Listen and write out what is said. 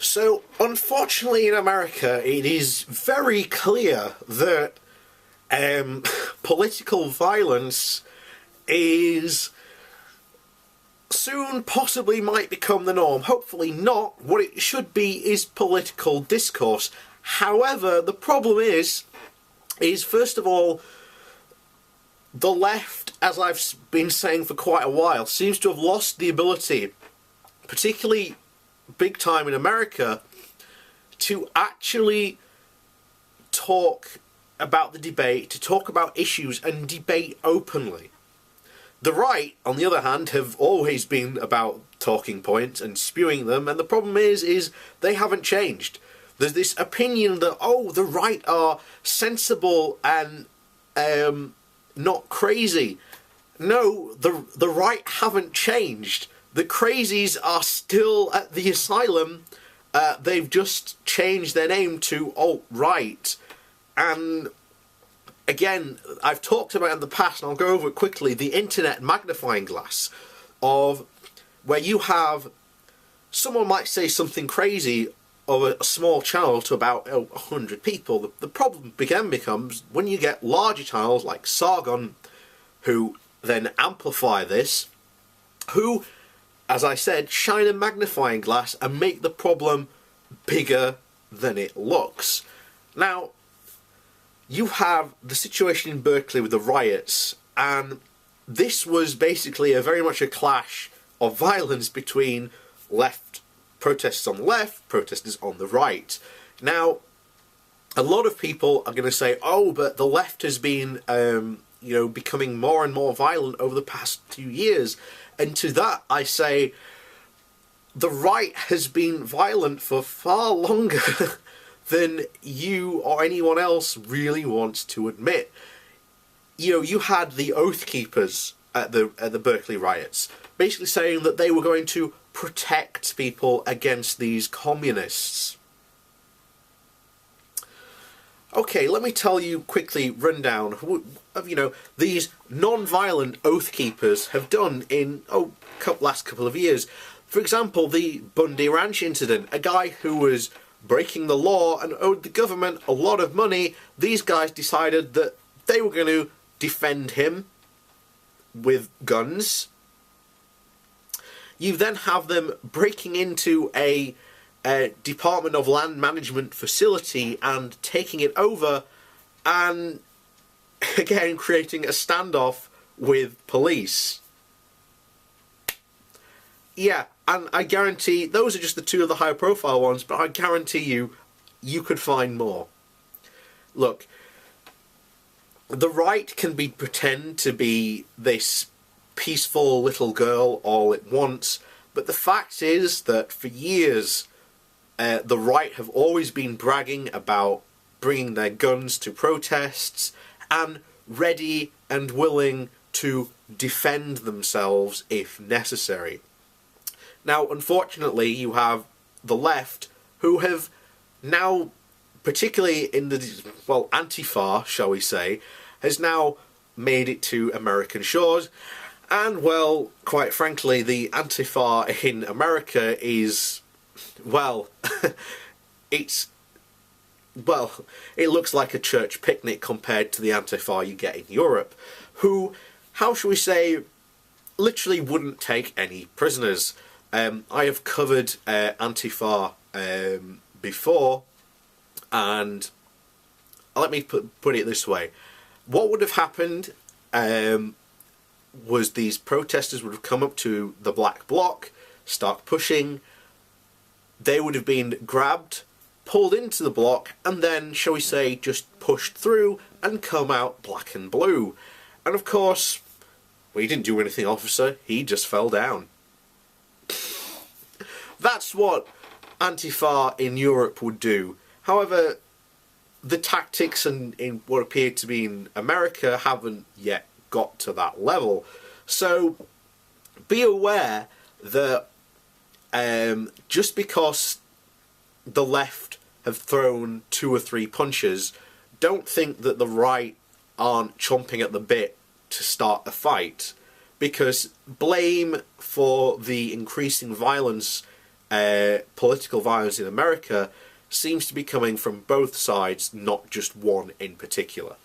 So, unfortunately in America, it is very clear that political violence is soon possibly might become the norm. Hopefully not. What it should be is political discourse. However, the problem is first of all, the left, as I've been saying for quite a while, seems to have lost the ability, particularly big time in America, to actually talk about the debate, to talk about issues and debate openly. The right, on the other hand, have always been about talking points and spewing them, and the problem is they haven't changed. There's this opinion that, oh, the right are sensible and not crazy. No, the right haven't changed. The crazies are still at the asylum. They've just changed their name to alt-right. And again, I've talked about in the past, and I'll go over it quickly, the internet magnifying glass of where you have someone might say something crazy of a small channel to about 100 people. The problem again becomes when you get larger channels like Sargon, who then amplify this, who, as I said, shine a magnifying glass and make the problem bigger than it looks. Now, you have the situation in Berkeley with the riots, and this was basically very much a clash of violence between protesters on the left, protesters on the right. Now, a lot of people are going to say, oh, but the left has been, becoming more and more violent over the past 2 years. And to that, I say, the right has been violent for far longer than you or anyone else really wants to admit. You had the Oath Keepers at the Berkeley riots, basically saying that they were going to protect people against these communists. Okay, let me tell you quickly rundown of these non-violent Oath Keepers have done in last couple of years. For example, the Bundy Ranch incident, a guy who was breaking the law and owed the government a lot of money. These guys decided that they were going to defend him with guns. You then have them breaking into a Department of Land Management facility and taking it over, and again creating a standoff with police. Yeah, and I guarantee those are just the two of the higher profile ones, but I guarantee you could find more. Look, the right can pretend to be this peaceful little girl all it wants, but the fact is that for years the right have always been bragging about bringing their guns to protests and ready and willing to defend themselves if necessary. Now, unfortunately, you have the left who have now, particularly in the, Antifa, shall we say, has now made it to American shores. And, quite frankly, the Antifa in America is, it looks like a church picnic compared to the Antifa you get in Europe, who, how shall we say, literally wouldn't take any prisoners. I have covered Antifa before, and let me put it this way. What would have happened was these protesters would have come up to the Black Bloc, start pushing, they would have been grabbed, pulled into the block, and then, shall we say, just pushed through and come out black and blue. And of course, he didn't do anything, officer, he just fell down. That's what Antifa in Europe would do. However, the tactics in what appeared to be in America haven't yet got to that level. So be aware that just because the left have thrown 2 or 3 punches, don't think that the right aren't chomping at the bit to start a fight, because blame for the increasing violence political violence in America seems to be coming from both sides, not just one in particular.